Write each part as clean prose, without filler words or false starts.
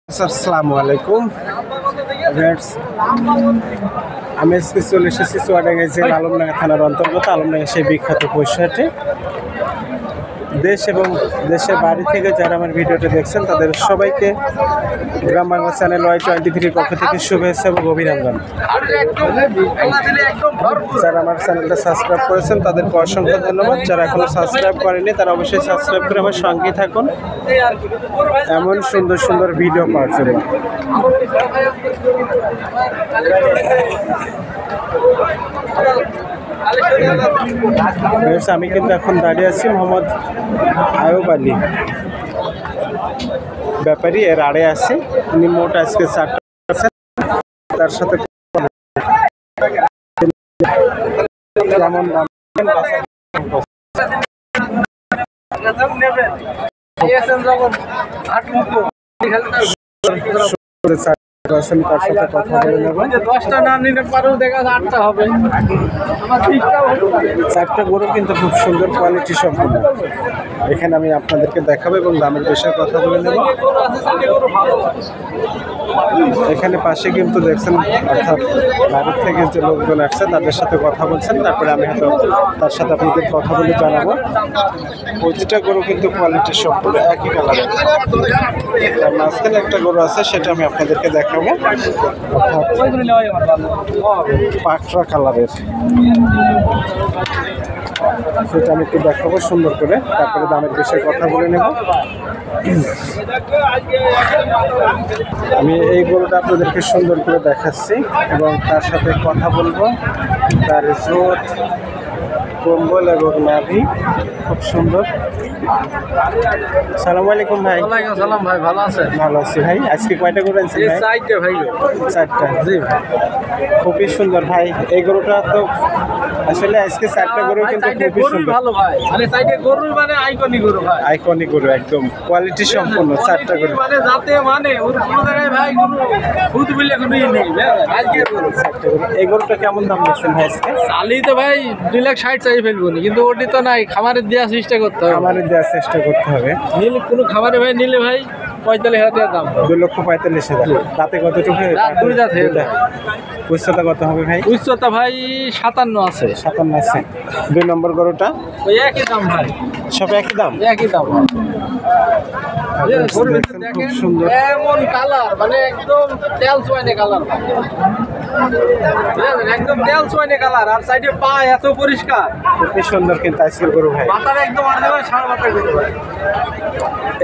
আসসালামু আলাইকুম। আমি আজকে চলে এসেছি চুয়াডাঙ্গা জেলা আলমডাঙ্গা থানার অন্তর্গত আলমডাঙ্গা সেই বিখ্যাত পশুহাটে। দেশ এবং দেশের বাড়ি থেকে যারা আমার ভিডিওটা দেখছেন তাদের সবাইকে গ্রাম বাংলা চ্যানেল Y23 পক্ষ থেকে শুভেচ্ছা এবং অভিনন্দন। যারা আমার চ্যানেলটা সাবস্ক্রাইব করেছেন তাদেরকে অসংখ্য ধন্যবাদ। যারা এখনো সাবস্ক্রাইব করেনি তারা অবশ্যই সাবস্ক্রাইব করে আমার সঙ্গেই থাকুন এমন সুন্দর সুন্দর ভিডিও পাওয়ার জন্য। আমি কিন্তু এখন দাঁড়িয়ে আছি মোহাম্মদ আয়ুব আলী ব্যাপারী, এর আড়ে আছে। উনি মোট আজকে 4টা তার সাথে কেমন দাম তার সাথে কথা বলে নেব। 10টা না নিলে পারেও দেখা যায় 8টা হবে। আমার 4টা গরু কিন্তু খুব সুন্দর কোয়ালিটি সম্পন্ন। এখানে আমি আপনাদেরকে দেখাবো এবং দামের বিষয়ে কথা বলে নেব। এখানে পাশে কিন্তু দেখছেন অর্থাৎ বাইরের থেকে যে লোকজন আসছে তাদের সাথে কথা বলছেন, তারপরে আমি হয়তো তার সাথে আপনাদের কথা বলে জানাবো। প্রতিটা গরু কিন্তু কোয়ালিটি সম্পূর্ণ একই কালার। তার মাঝখানে একটা গরু আছে সেটা আমি আপনাদেরকে দেখাবো, পাকড়া কালারের। সেটা আমি একটু দেখাবো সুন্দর করে, তারপরে দামের বিষয়ে কথা বলে নেব। আমি এই গরুটা আপনাদেরকে সুন্দর করে দেখাচ্ছি এবং তার সাথে কথা বলবো। তার জোট, কম্বল এবং নাভি খুব সুন্দর। সালামু আলাইকুম ভাই। ওয়ালাইকুম সালাম ভাই, ভালো আছেন? ভালো আছি ভাই। আজকে কয়টা গরু আনছেন ভাই? 4টা ভাই। 4টা? জি ভাই, খুবই সুন্দর ভাই। এই গরুটা তো আসলে আজকে 4টা গরু কিন্তু খুবই সুন্দর। ভালো ভাই, মানে 4টা গরু মানে আইকনিক গরু ভাই। আইকনিক গরু, একদম কোয়ালিটি সম্পন্ন 4টা গরু। মানে যাতে মানে ওর কোনো জায়গায় ভাই কোনো খুদ বলে কোনোই নেই। আজকে গরু 4টা গরু। এই গরুটা কেমন দাম দিচ্ছেন ভাই আজকে? চালি তো ভাই 2,60,000 চাই ফেলবো না, কিন্তু ওটি তো নাই, খামারের দেওয়ার চেষ্টা করতে হবে। খামারে দেওয়ার চেষ্টা করতে হবে। নিলে কোনো খামারে ভাই নিলে ভাই 45,000 দাম। 2,45,000। তাতে কতটুকু? দুই দাঁত। উচ্চতা কত হবে ভাই? উচ্চতা ভাই 57 আছে। 57 আছে। 2 নম্বর গরুটা ওই একই দাম ভাই, সব একই দাম। একই দাম। খুব সুন্দর। এমন কালার মানে একদম তেল সোয়াইনে কালার, একদম তেল সোয়াইনে কালার। আর সাইডে পা এত পরিষ্কার, খুবই সুন্দর কিন্তু আজকের গরু ভাই। মাথার একদম অরিজিনাল ষাঁড় মাথা গরু ভাই।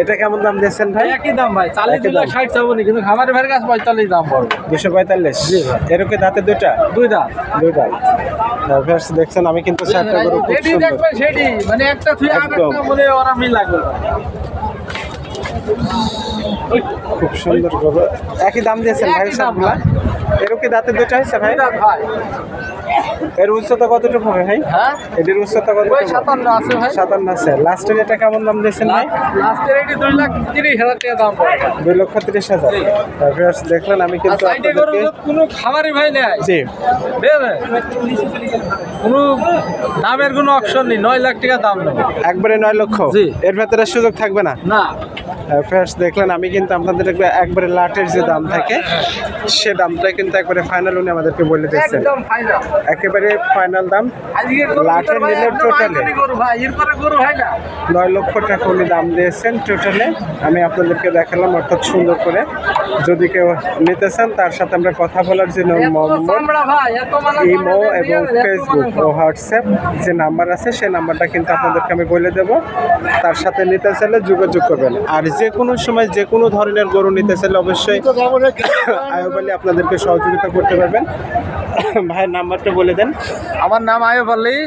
এটা কেমন দাম দিয়েছেন ভাই? একই দাম ভাই, 40,60 চাবো না, কিন্তু খামারের ভাইয়ের কাছে 45 দাম পড়বে। 245? জি ভাই। এরকম দাঁতে দুইটা? দুই দাম। দুই দাঁত। দেখছেন আমি কিন্তু 4টা গরু খুব যেটি সুন্দর, দেখবেন সেটি, মানে একটা থুই একদম। আরেকটা মনে ওরা মিল লাগবে। খুব সুন্দর গরু। একই দাম দিয়েছেন ভাই সবগুলা? এরকম দাঁতে দুইটা হয়েছে ভাই? ভাই এর উচ্চতা কতটুকু হবে ভাই? হ্যাঁ, এটির উচ্চতা কত? ওই 57 আছে ভাই। 57 আছে। লাস্টের এটা কেমন দাম দিয়েছেন ভাই? লাস্টের এটি 2,30,000 টাকা দাম পড়ে। 2,30,000। তারপরে দেখলেন আমি কিন্তু সাইডে গরু আপনাদেরকে, কোনো খামারি ভাই নাই, জি, কোনো দামের কোনো অপশন নেই। 9 লাখ টাকা দাম নেবে একবারে 9 লক্ষ। জি। এর ভেতরে সুযোগ থাকবে না? না। ফার্স্ট দেখলেন আমি কিন্তু আপনাদের একবারে লাটের যে দাম থাকে সে দামটা কিন্তু একবারে ফাইনাল উনি আমাদেরকে বলে দিচ্ছেন। একদম ফাইনাল, একেবারে ফাইনাল দাম। আজকে গরু লাটের ভাই নিলে একদম টোটালে আইকনিক গরু ভাই, এরপরে গরু হয় না। 9 লক্ষ টাকা উনি দাম দিয়েছেন টোটালে। আমি আপনাদেরকে দেখালাম অর্থাৎ সুন্দর করে। যদি কেউ নিতে চান তার সাথে আমরা কথা বলার জন্য চামড়া ভাই, এত মানে ইমো এবং ফেসবুক ও হোয়াটসঅ্যাপ যে নাম্বার আছে সেই নাম্বারটা কিন্তু আপনাদেরকে আমি বলে দেব। তার সাথে নিতে চাইলে যোগাযোগ করবেন। আর যে কোনো সময় যে কোনো ধরনের গরু নিতে চাইলে অবশ্যই আয়ুব আলী আপনাদেরকে সহযোগিতা করতে পারবেন। ভাইয়ের নাম্বারটা বলে দেন। আমার নাম আয়ুব আলী,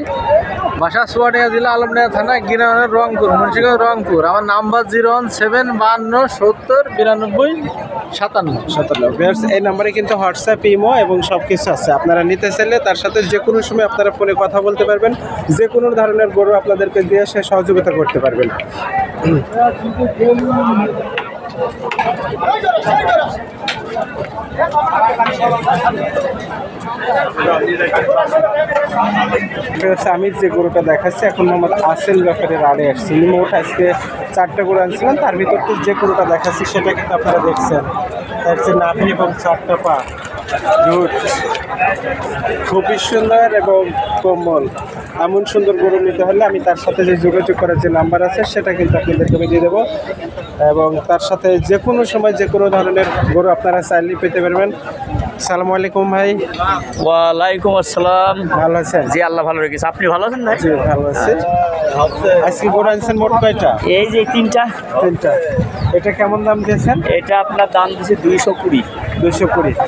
বাসা চুয়াডাঙ্গা জেলা আলমডাঙ্গা থানা, গ্রাম রংপুর, মুন্সিগঞ্জ রংপুর। আমার নাম্বার 01752709757। এই নাম্বারে কিন্তু হোয়াটসঅ্যাপ, ইমো এবং সব কিছু আছে। আপনারা নিতে চাইলে তার সাথে যে কোনো সময় আপনারা ফোনে কথা বলতে পারবেন। যে কোনো ধরনের গরু আপনাদেরকে দিয়ে সে সহযোগিতা করতে পারবেন। আমি যে গরুটা দেখাচ্ছি এখন মোহাম্মদ আসেল ব্যাপারের আড়ে আসছি। মোট আজকে 4টা গরু আনছিলাম, তার ভিতর থেকে যে গরুটা দেখাচ্ছি সেটা কিন্তু আপনারা দেখছেন। তার হচ্ছে নাভি এবং 4টা পা, দুধ খুবই সুন্দর এবং কোমল। এমন সুন্দর গরু নিতে হলে আমি তার সাথে যে যোগাযোগ করার যে নাম্বার আছে সেটা কিন্তু আপনাদেরকে আমি দিয়ে দেবো, এবং তার সাথে যে কোনো সময় যে কোনো ধরনের গরু আপনারা চাইলেই পেতে পারবেন। সালামু আলাইকুম ভাই। ওয়ালাইকুম আসসালাম। ভালো আছেন? জি আল্লাহ ভালো রেখেছে, আপনি ভালো আছেন ভাই? জি ভালো আছি। আজকে গরু আনছেন মোট কয়টা? এই যে 3টা। এটা কেমন দাম দিয়েছেন? এটা আপনার দাম দিচ্ছে 220। 220।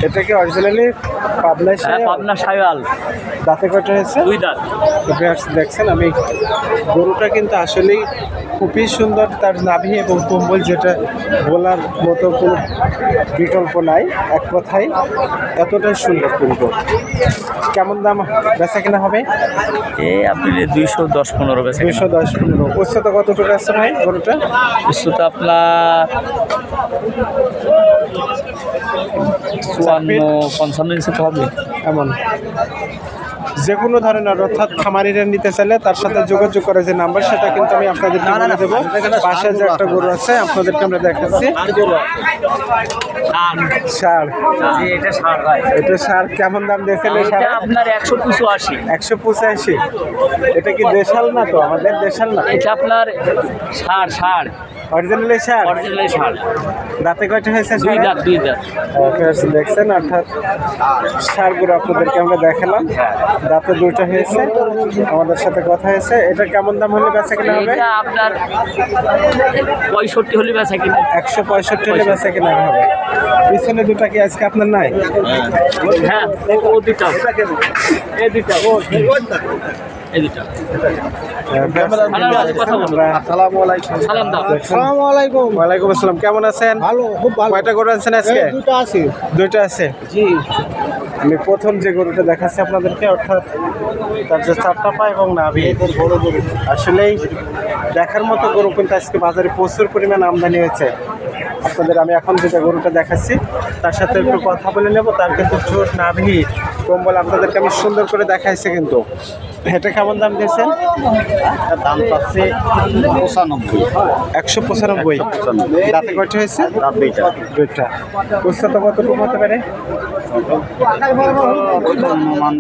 এটা কি অরিজিনালি পাবনা? হ্যাঁ, পাবনা শায়াল। দাঁতে কয়টা হয়েছে? 2 দাঁত। দেখছেন আমি গরুটা কিন্তু আসলেই খুবই সুন্দর। তার নাভি এবং কম্বল যেটা বলার মতো কোনো বিকল্প নাই, এক কথায় এতটাই সুন্দর কিন্তু। কেমন দাম বেচা কিনা হবে? আপনি 210-15 বেচা। 210-15। উচ্চতা কতটুকু আছে ভাই গরুটা? উচ্চতা আপনার 54-55 ইঞ্চি তো হবে এমন। যে কোনো ধরনের, অর্থাৎ খামারিরা নিতে চাইলে তার সাথে যোগাযোগ করে যে নাম্বার সেটা কিন্তু আমি আপনাদেরকে বলে দেবো। পাশে যে একটা গরু আছে আপনাদেরকে আমরা দেখাচ্ছি, ষাঁড়। এটা ষাঁড় ভাই। এটা ষাঁড় কেমন দাম দিয়েছেন? এটা আপনার 185। 185। এটা কি দেশাল না? তো আমাদের দেশাল না, এটা আপনার ষাঁড়। অরিজিনালি ষাঁড়। অরিজিনাল ষাঁড়। দাঁতে কয়টা হয়েছে? 2 দাঁত। দেখছেন, অর্থাৎ ষাঁড়গুলো আপনাদেরকে আমরা দেখালাম। দাঁতে 2টা হয়েছে, আমাদের সাথে কথা হয়েছে। এটা কেমন দাম হলে বেচা কিনা হবে? এটা আপনার 65 হলে বেচা কিনা। 165 হলে বেচা কিনা হবে। পিছনে 2টা কি আজকে আপনার নাই? হ্যাঁ, ও দুটা। এই দুটা। এই দুটা। আসসালামু আলাইকুম। সালাম দাও। আসসালামু আলাইকুম। ওয়ালাইকুম আসসালাম। কেমন আছেন? ভালো, খুব ভালো। কয়টা গরু আনছেন আজকে? 2টা আছে। 2টা আছে। জি। আমি প্রথম যে গরুটা দেখাচ্ছি আপনাদেরকে, অর্থাৎ তার যে 4টা পা এবং নাভি, বড় গরু। আসলেই দেখার মতো গরু কিন্তু আজকে বাজারে প্রচুর পরিমাণ আমদানি হয়েছে। আপনাদের আমি এখন যেটা গরুটা দেখাচ্ছি তার সাথে একটু কথা বলে নেব। তার কিন্তু ঠোঁট, নাভি, কম্বল আপনাদেরকে আমি সুন্দর করে দেখাইছে কিন্তু। এটা কেমন দাম দিয়েছেন? দাম পাচ্ছে 195। দাঁতে কয়টা হয়েছে? দাঁত 2টা। উচ্চতা কতটুকু হতে পারে? মান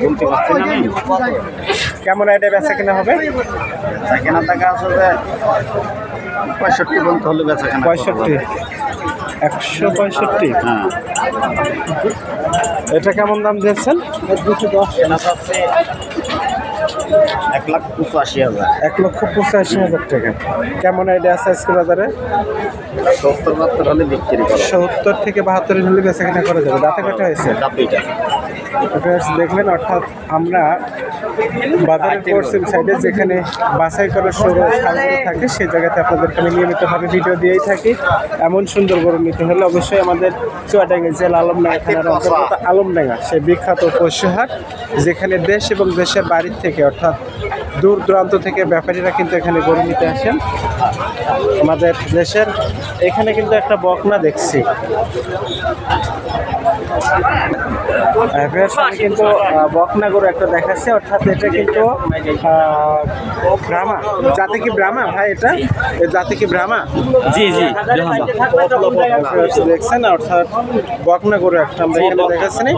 বলতে পারছি না আমি। কেমন আইডিয়া বেচা কিনা হবে? কেনা টাকা আসলে 65 পর্যন্ত হলে বেচা কেনা 65। 165। হ্যাঁ। এটা কেমন দাম দিয়েছেন? 210। কেনা পাচ্ছে 1,85,000। 1,85,000 টাকা। কেমন আইডিয়া আছে আজকে বাজারে? 70-72 হলে বিক্রি করে। 70 থেকে 72 হলে বেচা কিনা করা যাবে। দাঁতে কয়টা হয়েছে? দাঁত 2টা। দেখলেন, অর্থাৎ আমরা বাজারের পশ্চিম সাইডে যেখানে বাছাই করা সরু সারগুলো থাকে সেই জায়গাতে আপনাদেরকে আমি নিয়মিতভাবে ভিডিও দিয়েই থাকি। এমন সুন্দর গরু নিতে হলে অবশ্যই আমাদের চুয়াডাঙ্গা জেলা আলমডাঙ্গা থানার অন্তর্গত আলমডাঙ্গা সেই বিখ্যাত পশুহাট, যেখানে দেশ এবং দেশের বাড়ির থেকে, অর্থাৎ দূর দূরান্ত থেকে ব্যাপারীরা কিন্তু এখানে গরু নিতে আসেন। আমাদের দেশের এখানে কিন্তু একটা বকনা দেখছি। আমি কিন্তু বকনা গরু একটা দেখাচ্ছে, অর্থাৎ এটা কিন্তু ব্রাহ্মা জাতি। কি ব্রাহ্মা ভাই? এটা জাতি কি ব্রাহ্মা? জি জি। দেখছেন, অর্থাৎ বকনা গরু একটা আমরা এখানে দেখাচ্ছি না,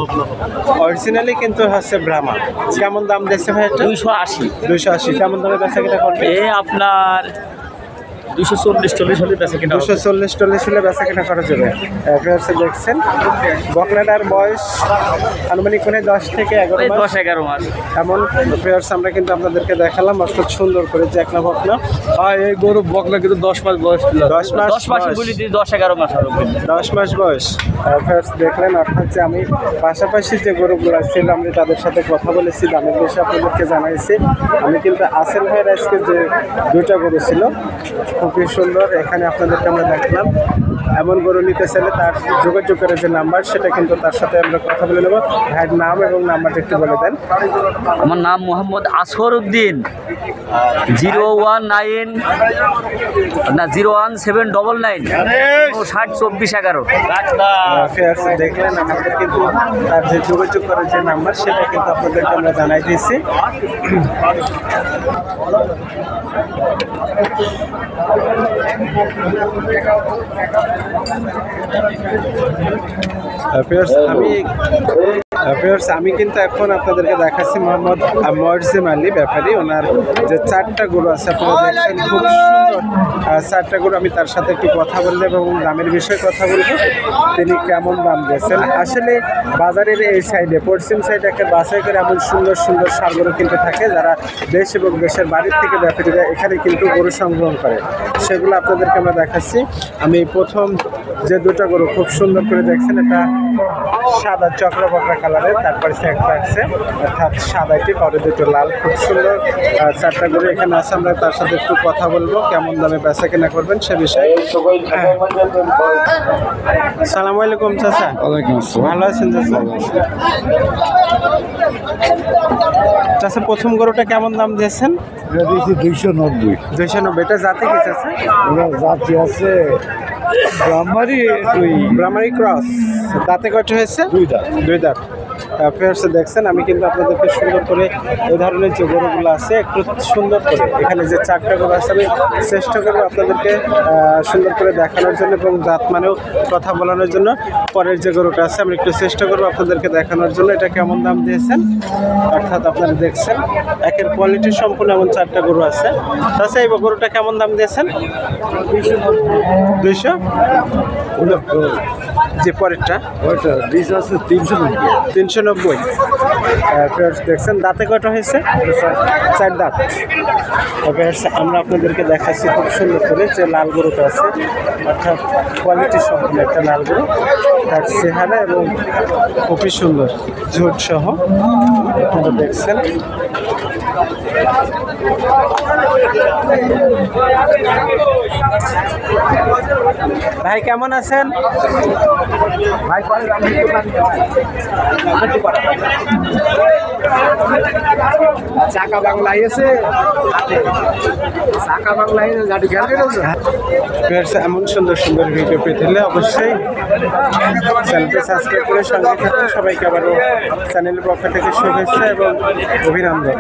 অরিজিনালি কিন্তু হচ্ছে ব্রাহ্মা। কেমন দাম দিচ্ছে ভাই এটা? 280। 280। কেমন দামে বেচা কিনা করবে? আপনার 240-40 হলে বেচা কিনা। 240-40 হলে বেচা কিনা করা যাবে। দেখছেন, বকনাটার বয়স আনুমানিক 10 থেকে 11 মাস। 10-11 মাস। এমন প্লেয়ার্স আমরা কিন্তু আপনাদেরকে দেখালাম অর্থাৎ সুন্দর করে যে একটা বকনা। এই গরু বকনা কিন্তু 10 মাস বয়স ছিল। 10 মাস 10 মাস বলি 10-11 মাস হবে। 10 মাস বয়স। প্লেয়ার্স দেখলেন, অর্থাৎ যে আমি পাশাপাশি যে গরুগুলো ছিল আমি তাদের সাথে কথা বলেছি, দামের বিষয়ে আপনাদেরকে জানাইছি। আমি কিন্তু আসেল ভাইয়ের আজকে যে 2টা গরু ছিল খুবই সুন্দর, এখানে আপনাদেরকে আমরা দেখলাম। এমন গরু নিতে চাইলে তার যোগাযোগ করে যে নাম্বার সেটা কিন্তু তার সাথে আমরা কথা বলে নেব। ভাইয়ের নাম এবং নাম্বারটা একটু বলে দেন। আমার নাম মোহাম্মদ আসর উদ্দিন, 01799 60 24 11। দেখলেন আমাদের কিন্তু তার যে যোগাযোগ করার যে নাম্বার সেটা কিন্তু আপনাদেরকে আমরা জানাই দিয়েছি। আমি কিন্তু এখন আপনাদেরকে দেখাচ্ছি মোহাম্মদ মরজিম আলী ব্যাপারী। ওনার যে 4টা গরু আছে আপনারা দেখছেন, খুব সুন্দর 4টা গরু। আমি তার সাথে একটু কথা বলবো এবং দামের বিষয়ে কথা বলবো, তিনি কেমন দাম দিয়েছেন। আসলে বাজারের এই সাইডে পশ্চিম সাইডে একটা বাছাই করে এমন সুন্দর সুন্দর ষাঁড় গরু কিন্তু থাকে, যারা দেশ এবং দেশের বাড়ির থেকে ব্যাপারীরা এখানে কিন্তু গরু সংগ্রহ করে, সেগুলো আপনাদেরকে আমরা দেখাচ্ছি। আমি প্রথম যে 2টা গরু খুব সুন্দর করে দেখছেন, এটা সাদা চক্রবকরা কালারের, তারপরে একটা আছে অর্থাৎ সাদাটি, পরে 2টো লাল, খুব সুন্দর 4টা গরু এখানে আছে। আমরা তার সাথে একটু কথা বলবো, কেমন দামে বেচা কেনা করবেন সে বিষয়ে। সালামু আলাইকুম চাচা। ভালো আছেন চাচা? চাচা প্রথম গরুটা কেমন দাম দিয়েছেন? 290। 290। এটা জাতি কি চাচা? জাতি আছে ব্রাহ্মণী ক্রস। দাঁতে কয়টা হয়েছে? 2 দাঁত। ফেরসে দেখছেন, আমি কিন্তু আপনাদেরকে সুন্দর করে এই ধরনের যে গরুগুলো আছে একটু সুন্দর করে, এখানে যে 4টা গরু আছে আমি চেষ্টা করবো আপনাদেরকে সুন্দর করে দেখানোর জন্য এবং দাঁত মানেও কথা বলানোর জন্য। পরের যে গরুটা আছে আমি একটু চেষ্টা করবো আপনাদেরকে দেখানোর জন্য এটা কেমন দাম দিয়েছেন। অর্থাৎ আপনারা দেখছেন একের কোয়ালিটি সম্পূর্ণ এমন 4টা গরু আছে। তাছাড়া এই গরুটা কেমন দাম দিয়েছেন? 200। যে পরেরটা ওইটা 20 আছে 390। দেখছেন দাঁতে কয়টা হয়েছে? 4 দাঁত। আমরা আপনাদেরকে দেখাচ্ছি খুব সুন্দর করে যে লাল গরুটা আছে, অর্থাৎ কোয়ালিটি সম্পূর্ণ একটা লাল গরু, তার চেহারা এবং খুবই সুন্দর ঝোট সহ আপনারা দেখছেন। ভাই কেমন আছেন? ভাই চাকা বাংলায় আছে, চাকা বাংলায় গাড়ি খেয়াল করেছে। এমন সুন্দর সুন্দর ভিডিও পেতে হলে অবশ্যই চ্যানেলটি সাবস্ক্রাইব করে সঙ্গে থাকুন। সবাইকে আবারও চ্যানেলের পক্ষ থেকে শুভেচ্ছা এবং অভিনন্দন।